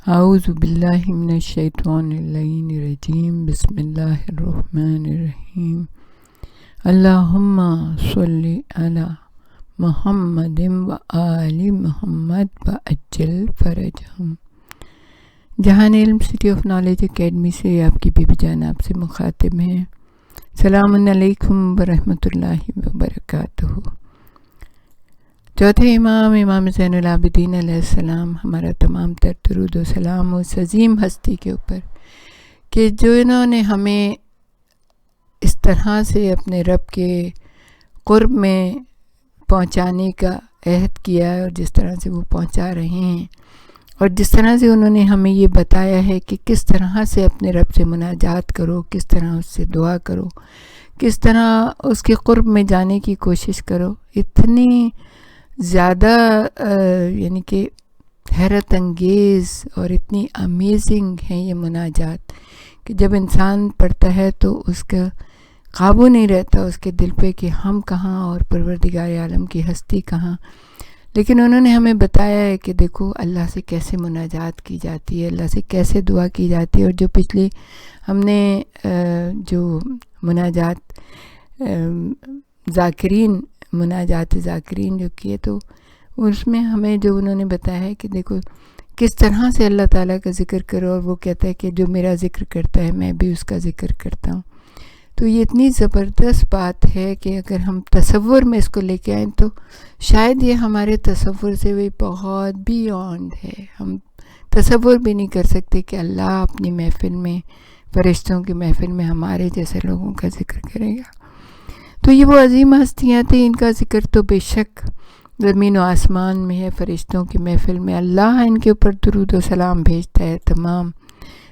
اعوذ باللہ من الشیطان الرجیم بسم اللہ الرحمن الرحیم اللہم صلی علی محمد و آل محمد وعجل فرجہم۔ جہان علم سٹی آف نالج اکیڈمی سے آپ کی بی بی جان آپ سے مخاطب ہیں۔ السلام علیکم ورحمۃ اللہ وبرکاتہ۔ چوتھے امام زین العابدین علیہ السلام، ہمارا تمام تر درود و سلام اس عظیم ہستی کے اوپر کہ جو انہوں نے ہمیں اس طرح سے اپنے رب کے قرب میں پہنچانے کا عہد کیا ہے اور جس طرح سے وہ پہنچا رہے ہیں، اور جس طرح سے انہوں نے ہمیں یہ بتایا ہے کہ کس طرح سے اپنے رب سے مناجات کرو، کس طرح اس سے دعا کرو، کس طرح اس کے قرب میں جانے کی کوشش کرو۔ اتنی زیادہ یعنی کہ حیرت انگیز اور اتنی امیزنگ ہیں یہ مناجات کہ جب انسان پڑھتا ہے تو اس کا قابو نہیں رہتا اس کے دل پہ کہ ہم کہاں اور پروردگار عالم کی ہستی کہاں۔ لیکن انہوں نے ہمیں بتایا ہے کہ دیکھو اللہ سے کیسے مناجات کی جاتی ہے، اللہ سے کیسے دعا کی جاتی ہے۔ اور جو پچھلی ہم نے جو مناجات ذاکرین جو کیے، تو اس میں ہمیں جو انہوں نے بتایا ہے کہ دیکھو کس طرح سے اللہ تعالیٰ کا ذکر کرو، اور وہ کہتا ہے کہ جو میرا ذکر کرتا ہے میں بھی اس کا ذکر کرتا ہوں۔ تو یہ اتنی زبردست بات ہے کہ اگر ہم تصور میں اس کو لے کے آئیں تو شاید یہ ہمارے تصور سے بھی بہت بیونڈ ہے۔ ہم تصور بھی نہیں کر سکتے کہ اللہ اپنی محفل میں، فرشتوں کی محفل میں ہمارے جیسے لوگوں کا ذکر کرے گا۔ تو یہ وہ عظیم ہستیاں تھیں، ان کا ذکر تو بے شک زمین و آسمان میں ہے۔ فرشتوں کی محفل میں اللہ ان کے اوپر درود و سلام بھیجتا ہے، تمام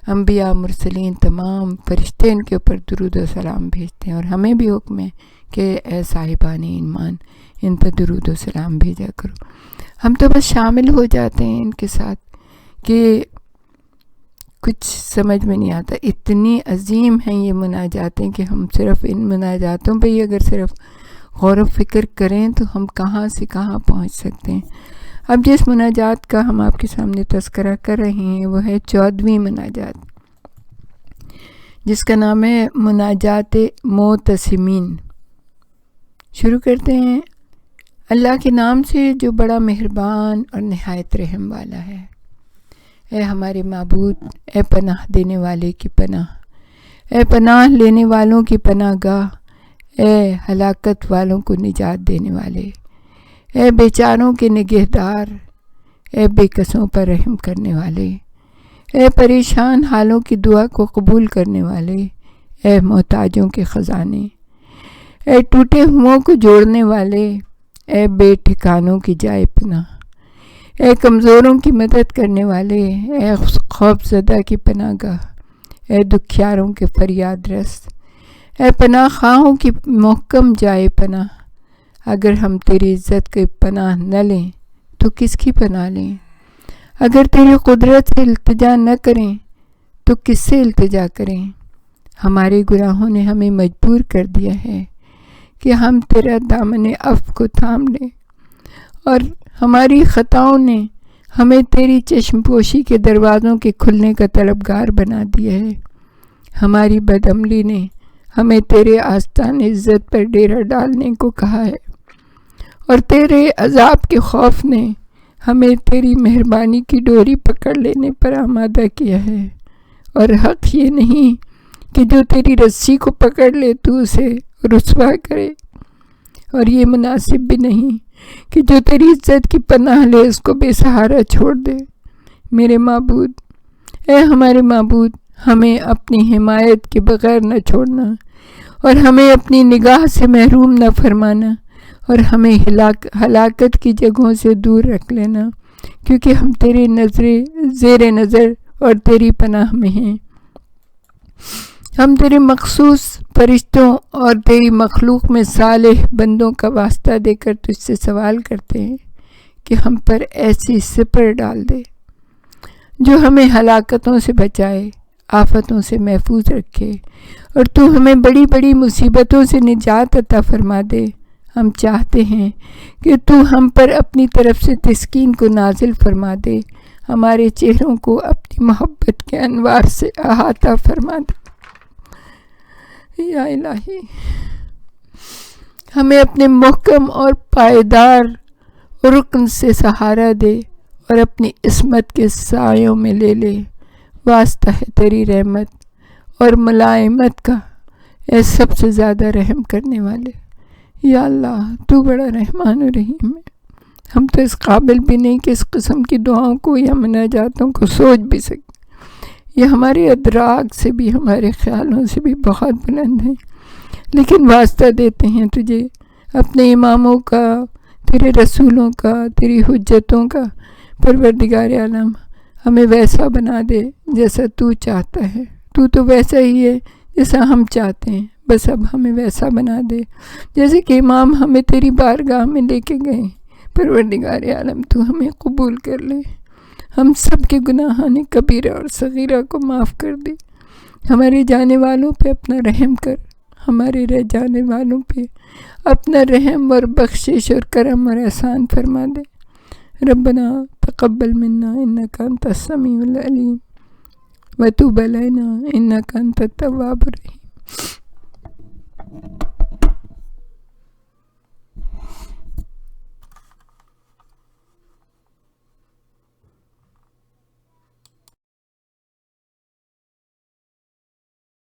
انبیاء مرسلین، تمام فرشتے ان کے اوپر درود و سلام بھیجتے ہیں، اور ہمیں بھی حکم ہے کہ اے صاحبان ایمان ان پر درود و سلام بھیجا کرو۔ ہم تو بس شامل ہو جاتے ہیں ان کے ساتھ کہ کچھ سمجھ میں نہیں آتا، اتنی عظیم ہیں یہ مناجاتیں کہ ہم صرف ان مناجاتوں پہ ہی اگر صرف غور و فکر کریں تو ہم کہاں سے کہاں پہنچ سکتے ہیں۔ اب جس مناجات کا ہم آپ کے سامنے تذکرہ کر رہے ہیں وہ ہے 14ویں مناجات، جس کا نام ہے مناجات معتصمین۔ شروع کرتے ہیں اللہ کے نام سے جو بڑا مہربان اور نہایت رحم والا ہے۔ اے ہمارے معبود، اے پناہ دینے والے کی پناہ، اے پناہ لینے والوں کی پناہ گاہ، اے ہلاکت والوں کو نجات دینے والے، اے بیچاروں کے نگہدار، اے بے کسوں پر رحم کرنے والے، اے پریشان حالوں کی دعا کو قبول کرنے والے، اے محتاجوں کے خزانے، اے ٹوٹے ہوں کو جوڑنے والے، اے بے ٹھکانوں کی جائے پناہ، اے کمزوروں کی مدد کرنے والے، اے خوف زدہ کی پناہ گاہ، اے دکھیاروں کے فریاد رس، اے پناہ خواہوں کی محکم جائے پناہ۔ اگر ہم تیری عزت کی پناہ نہ لیں تو کس کی پناہ لیں؟ اگر تیری قدرت سے التجا نہ کریں تو کس سے التجا کریں؟ ہمارے گناہوں نے ہمیں مجبور کر دیا ہے کہ ہم تیرا دامن عفو کو تھام لیں، اور ہماری خطاؤں نے ہمیں تیری چشم پوشی کے دروازوں کے کھلنے کا طلبگار بنا دیا ہے۔ ہماری بدعملی نے ہمیں تیرے آستان عزت پر ڈیرا ڈالنے کو کہا ہے، اور تیرے عذاب کے خوف نے ہمیں تیری مہربانی کی ڈوری پکڑ لینے پر آمادہ کیا ہے۔ اور حق یہ نہیں کہ جو تیری رسی کو پکڑ لے تو اسے رسوا کرے، اور یہ مناسب بھی نہیں کہ جو تیری عزت کی پناہ لے اس کو بے سہارا چھوڑ دے۔ میرے معبود، اے ہمارے معبود، ہمیں اپنی حمایت کے بغیر نہ چھوڑنا، اور ہمیں اپنی نگاہ سے محروم نہ فرمانا، اور ہمیں ہلاکت کی جگہوں سے دور رکھ لینا، کیونکہ ہم تیرے زیر نظر اور تیری پناہ میں ہیں۔ ہم تیرے مخصوص فرشتوں اور تیری مخلوق میں صالح بندوں کا واسطہ دے کر تجھ سے سوال کرتے ہیں کہ ہم پر ایسی سپر ڈال دے جو ہمیں ہلاکتوں سے بچائے، آفتوں سے محفوظ رکھے، اور تو ہمیں بڑی بڑی مصیبتوں سے نجات عطا فرما دے۔ ہم چاہتے ہیں کہ تو ہم پر اپنی طرف سے تسکین کو نازل فرما دے، ہمارے چہروں کو اپنی محبت کے انوار سے احاطہ فرما دے۔ یا الہی ہمیں اپنے محکم اور پائیدار رکن سے سہارا دے اور اپنی عصمت کے سایوں میں لے لے۔ واسطہ ہے تیری رحمت اور ملائمت کا، اے سب سے زیادہ رحم کرنے والے۔ یا اللہ تو بڑا رحمان و رحیم ہے، ہم تو اس قابل بھی نہیں کہ اس قسم کی دعاؤں کو یا مناجاتوں کو سوچ بھی سکیں۔ یہ ہمارے ادراک سے بھی، ہمارے خیالوں سے بھی بہت بلند ہیں، لیکن واسطہ دیتے ہیں تجھے اپنے اماموں کا، تیرے رسولوں کا، تیری حجتوں کا۔ پروردگار عالم ہمیں ویسا بنا دے جیسا تو چاہتا ہے، تو ویسا ہی ہے جیسا ہم چاہتے ہیں، بس اب ہمیں ویسا بنا دے جیسے کہ امام ہمیں تیری بارگاہ میں لے کے گئے۔ پروردگار عالم تو ہمیں قبول کر لے، ہم سب کے گناہان کبیرہ اور صغیرہ کو معاف کر دے۔ ہمارے جانے والوں پہ اپنا رحم کر، ہمارے رہ جانے والوں پہ اپنا رحم اور بخشش اور کرم اور احسان فرما دے۔ ربنا تقبل منا انک انت السمیع العلیم وتب علینا انک انت التواب الرحیم۔